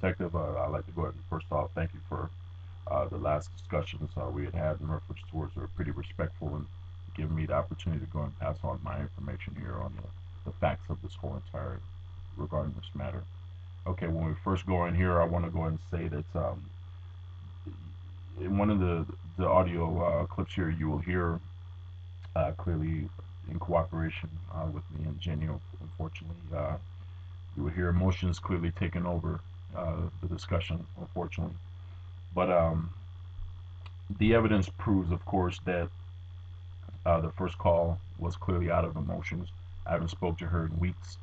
Detective, I'd like to go ahead and first off thank you for the last discussions we had in reference towards are pretty respectful and giving me the opportunity to go and pass on my information here on the facts of this whole entire regarding this matter. Okay, when we first go in here, I want to go ahead and say that in one of the audio clips here, you will hear clearly in cooperation with me and Jenny, unfortunately, you will hear emotions clearly taking over the discussion, unfortunately. But the evidence proves, of course, that the first call was clearly out of emotions. I haven't spoke to her in weeks,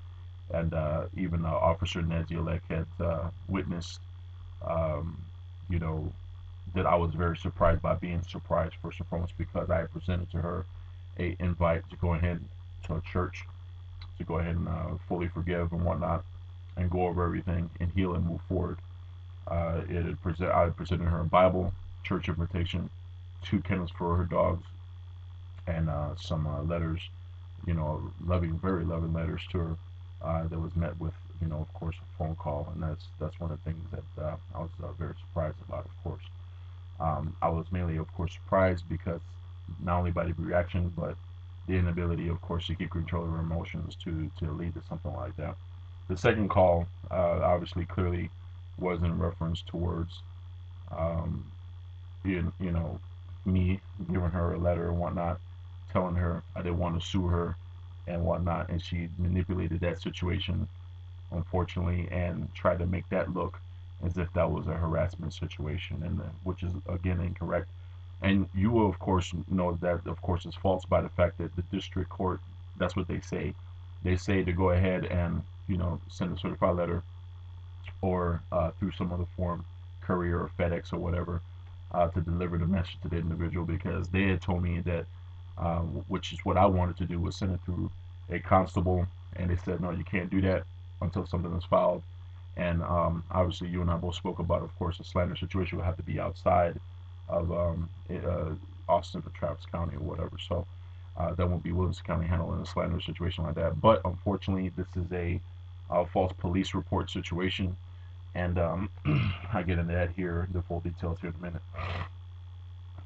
and even Officer Nezielek had witnessed, um, you know, that I was very surprised by being surprised first and foremost because I had presented to her a invite to go ahead to a church to go ahead and fully forgive and whatnot and go over everything and heal and move forward. I had presented her a Bible, church invitation, two kennels for her dogs, and some letters, loving, very loving letters to her that was met with, of course, a phone call, and that's one of the things that I was very surprised about, of course. I was mainly, of course, surprised because not only by the reaction, but the inability, of course, to keep control of her emotions to lead to something like that. The second call, obviously, clearly, was in reference towards, um, you know, me giving her a letter and whatnot, telling her I didn't want to sue her and whatnot, and she manipulated that situation, unfortunately, and tried to make that look as if that was a harassment situation, and which is again incorrect. And you will, of course, know that, of course, is false by the fact that the district court, that's what they say. They say to go ahead and, send a certified letter or through some other form, courier or FedEx or whatever, to deliver the message to the individual because they had told me that, which is what I wanted to do, was send it through a constable, and they said, no, you can't do that until something is filed. And obviously, you and I both spoke about, of course, the slander situation will have to be outside of Austin or Travis County or whatever. So that won't be Williams County handling a slander situation like that. But unfortunately, this is a false police report situation, and I get into that here, the full details here in a minute.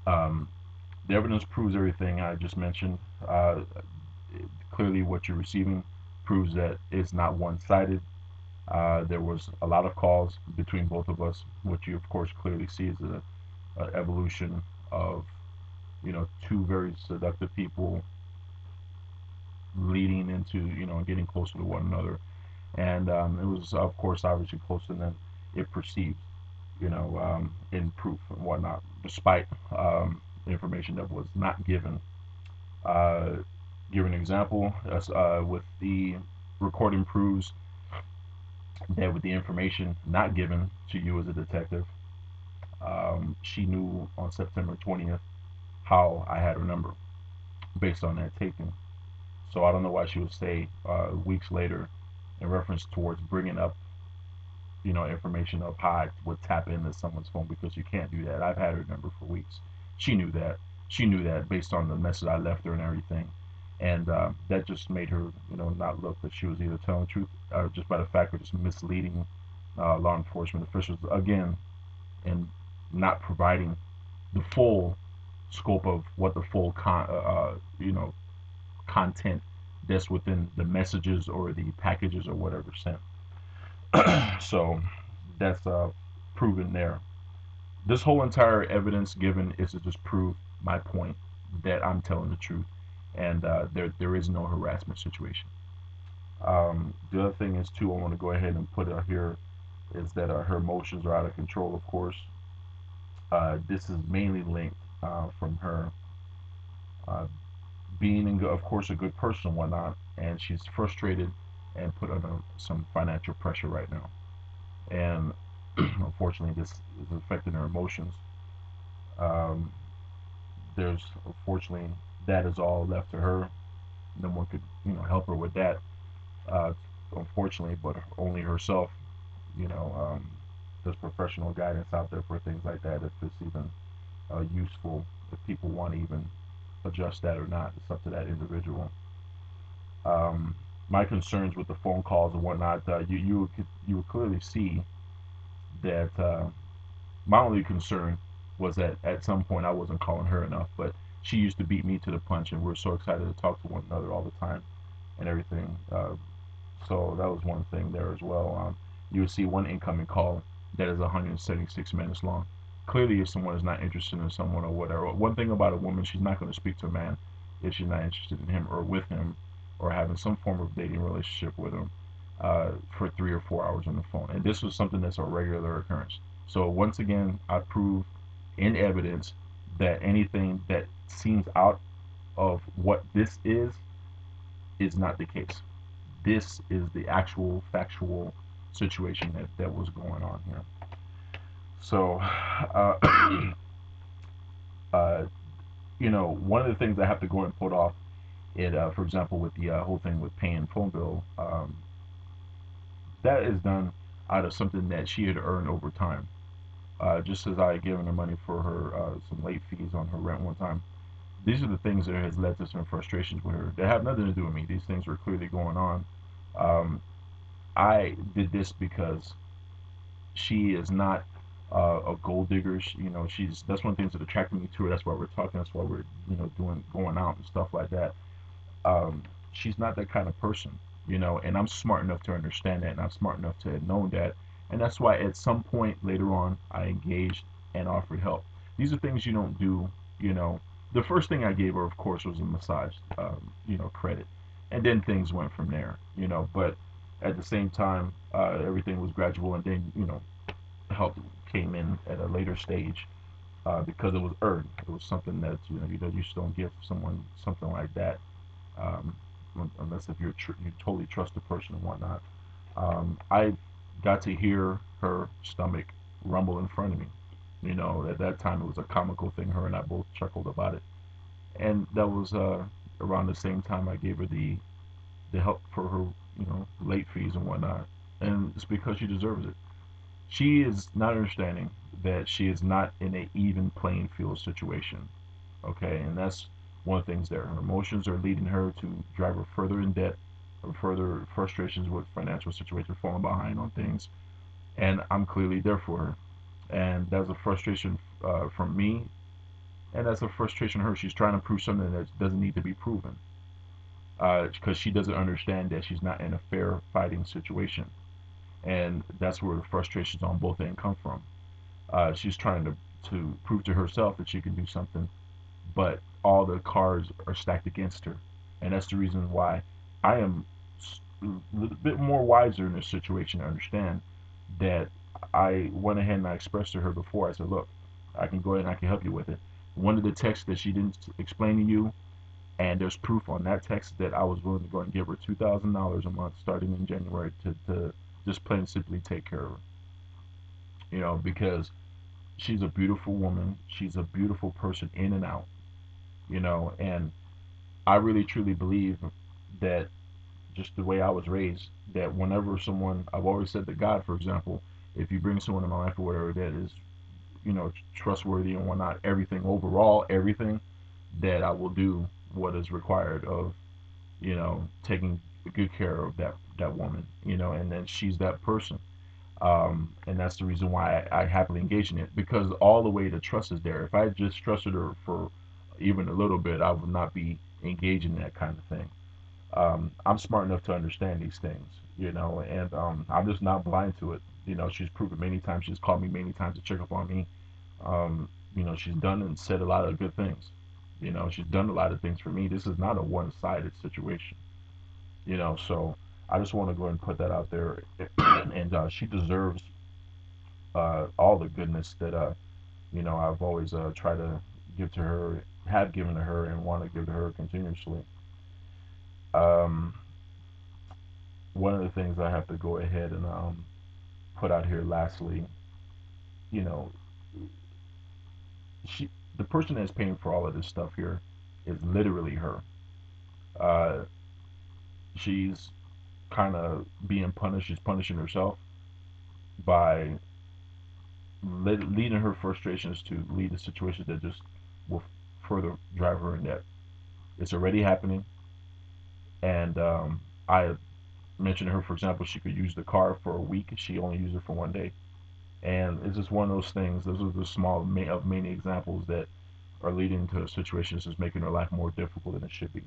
Um, the evidence proves everything I just mentioned. Clearly, what you're receiving proves that it's not one-sided. There was a lot of calls between both of us, which you, of course, clearly see is a evolution of, two very seductive people leading into, getting closer to one another. And it was, of course, obviously closer than it perceived, in proof and whatnot, despite information that was not given. Uh, Give an example, with the recording proves that with the information not given to you as a detective, she knew on September 20th how I had her number based on that taping. So I don't know why she would say weeks later in reference towards bringing up, information of how I would tap into someone's phone because you can't do that. I've had her number for weeks. She knew that. She knew that based on the message I left her and everything. And that just made her, not look that she was either telling the truth or just by the fact of just misleading law enforcement officials again and not providing the full scope of what the full content that's within the messages or the packages or whatever sent. So that's proven there. This whole entire evidence given is to just prove my point that I'm telling the truth, and there is no harassment situation. The other thing is too, I want to go ahead and put out here is that her emotions are out of control. Of course, this is mainly linked from her uh, being, of course, a good person and whatnot, and she's frustrated and put under some financial pressure right now. And unfortunately, this is affecting her emotions. Um, there's unfortunately that is all left to her. No one could, help her with that. Uh, Unfortunately, but only herself. There's professional guidance out there for things like that. If it's even useful, if people want to even adjust that or not, it's up to that individual. My concerns with the phone calls and whatnot, you would clearly see that my only concern was that at some point I wasn't calling her enough, but she used to beat me to the punch, and we're so excited to talk to one another all the time and everything. So that was one thing there as well. You would see one incoming call that is 176 minutes long. Clearly, if someone is not interested in someone or whatever, one thing about a woman, she's not going to speak to a man if she's not interested in him or with him or having some form of dating relationship with him for 3 or 4 hours on the phone. And this was something that's a regular occurrence. So once again, I prove in evidence that anything that seems out of what this is not the case. This is the actual factual situation that was going on here. So, uh, one of the things I have to go and put off it, for example, with the whole thing with paying phone bill, that is done out of something that she had earned over time. Just as I had given her money for her some late fees on her rent one time. These are the things that has led to some frustrations with her. They have nothing to do with me. These things were clearly going on. Um, I did this because she is not a gold digger. She's that's one of the things that attracted me to her. That's why we're talking. That's why we're doing going out and stuff like that. um, she's not that kind of person, and I'm smart enough to understand that, and I'm smart enough to have known that, and that's why at some point later on I engaged and offered help. These are things you don't do, you know. The first thing I gave her, of course, was a massage, credit, and then things went from there, But at the same time, everything was gradual, and then help came in at a later stage because it was earned. It was something that you just don't give someone something like that um, unless if you totally trust the person and whatnot. I got to hear her stomach rumble in front of me. At that time it was a comical thing. Her and I both chuckled about it, and that was around the same time I gave her the help for her, late fees and whatnot. And it's because she deserves it. She is not understanding that she is not in a even playing field situation. Okay, and that's one of the things there. Her emotions are leading her to drive her further in debt, or further frustrations with financial situations, falling behind on things, and I'm clearly there for her. And that's a frustration from me, and that's a frustration of her. She's trying to prove something that doesn't need to be proven because she doesn't understand that she's not in a fair fighting situation, and that's where the frustrations on both ends come from. She's trying to prove to herself that she can do something, but all the cards are stacked against her, and that's the reason why I am a little bit more wiser in this situation to understand that I went ahead and I expressed to her before. I said, "Look, I can go ahead and I can help you with it." One of the texts that she didn't explain to you, and there's proof on that text that I was willing to go and give her $2,000 a month starting in January to just plain and simply take care of her. Because she's a beautiful woman. She's a beautiful person in and out. And I really truly believe that just the way I was raised, that whenever I've always said to God, for example, if you bring someone in my life or whatever that is, trustworthy and whatnot, everything overall, everything, that I will do what is required of, taking good care of that woman, and then she's that person. And that's the reason why I happily engage in it, because all the way the trust is there. If I just trusted her for even a little bit, I would not be engaging in that kind of thing. I'm smart enough to understand these things, and I'm just not blind to it. She's proven many times. She's called me many times to check up on me. She's done and said a lot of good things. She's done a lot of things for me. This is not a one-sided situation. So I just want to go ahead and put that out there, and she deserves all the goodness that I've always tried to give to her, have given to her, and want to give to her continuously. Um, One of the things I have to go ahead and put out here, lastly, you know, she, the person that's paying for all of this stuff here, is literally her. Uh, she's kind of being punished. She's punishing herself by leading her frustrations to lead to situations that just will further drive her in debt. It's already happening, and I mentioned to her, for example, she could use the car for a week. She only used it for one day. And it's just one of those things. Those are the small of many examples that are leading to situations that's making her life more difficult than it should be.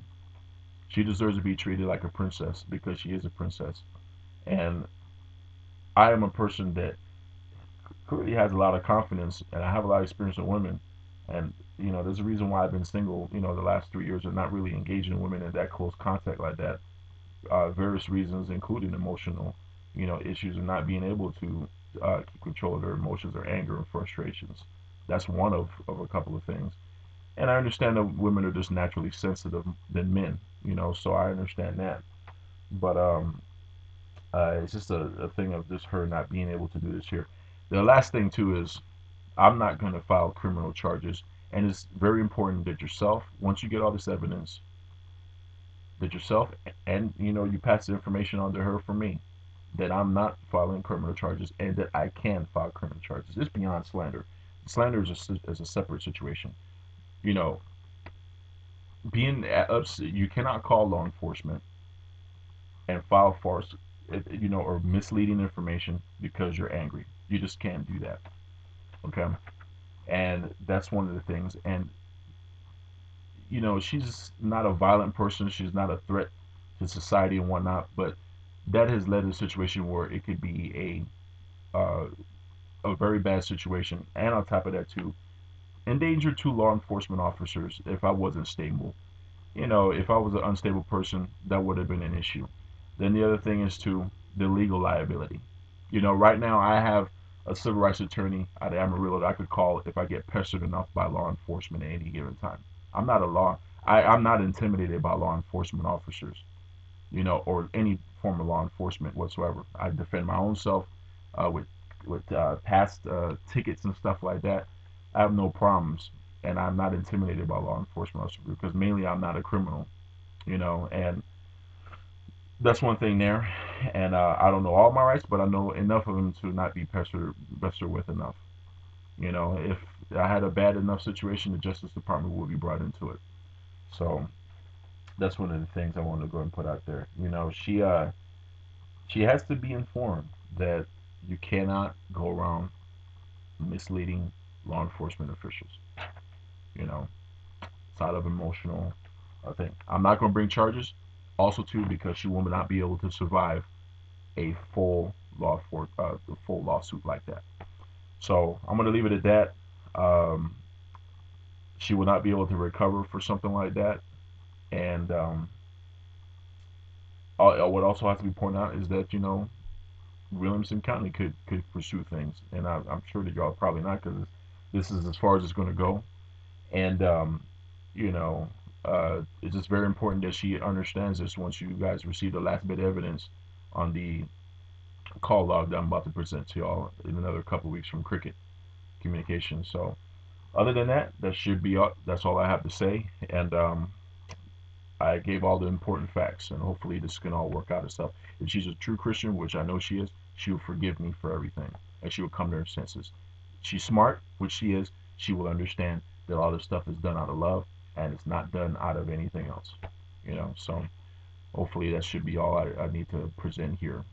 She deserves to be treated like a princess because she is a princess. And I am a person that clearly has a lot of confidence, and I have a lot of experience with women. And there's a reason why I've been single. The last 3 years, and not really engaging women in that close contact like that. Various reasons, including emotional, issues, and not being able to keep control of their emotions or anger and frustrations. That's one of a couple of things. And I understand that women are just naturally sensitive than men, so I understand that. But it's just a thing of just her not being able to do this here. The last thing too is I'm not going to file criminal charges, and it's very important that yourself, once you get all this evidence, that yourself and you pass the information on to her from me, that I'm not filing criminal charges and that I can file criminal charges. It's beyond slander. Slander is a separate situation. You know, being upset, you cannot call law enforcement and file false, or misleading information because you're angry. You just can't do that. Okay, and that's one of the things. And she's not a violent person. She's not a threat to society and whatnot. But that has led to a situation where it could be a very bad situation. And on top of that, too, endanger two law enforcement officers if I wasn't stable. If I was an unstable person, that would have been an issue. Then the other thing is too the legal liability. Right now I have a civil rights attorney out of Amarillo that I could call if I get pestered enough by law enforcement at any given time. I'm not a law. I'm not intimidated by law enforcement officers, or any form of law enforcement whatsoever. I defend my own self with past tickets and stuff like that. I have no problems, and I'm not intimidated by law enforcement officers because mainly I'm not a criminal, and that's one thing there. And I don't know all my rights, but I know enough of them to not be pestered with enough. If I had a bad enough situation, the Justice Department would be brought into it. So that's one of the things I want to go and put out there. She has to be informed that you cannot go around misleading law enforcement officials. You know, it's out of emotional thing. I'm not going to bring charges. Also, too, because she will not be able to survive a full lawsuit like that. So I'm going to leave it at that. Um, she will not be able to recover for something like that. And what also has to be pointed out is that Williamson County could pursue things, and I'm sure that y'all probably not because this is as far as it's going to go. And you know, it's just very important that she understands this once you guys receive the last bit of evidence on the call log that I'm about to present to y'all in another couple of weeks from Cricket Communications. So other than that, that should be all. That's all I have to say. And I gave all the important facts, and hopefully this can all work out itself. If she's a true Christian, which I know she is, she will forgive me for everything, and she will come to her senses. She's smart, which she is. She will understand that all this stuff is done out of love, and it's not done out of anything else. So hopefully that should be all I need to present here.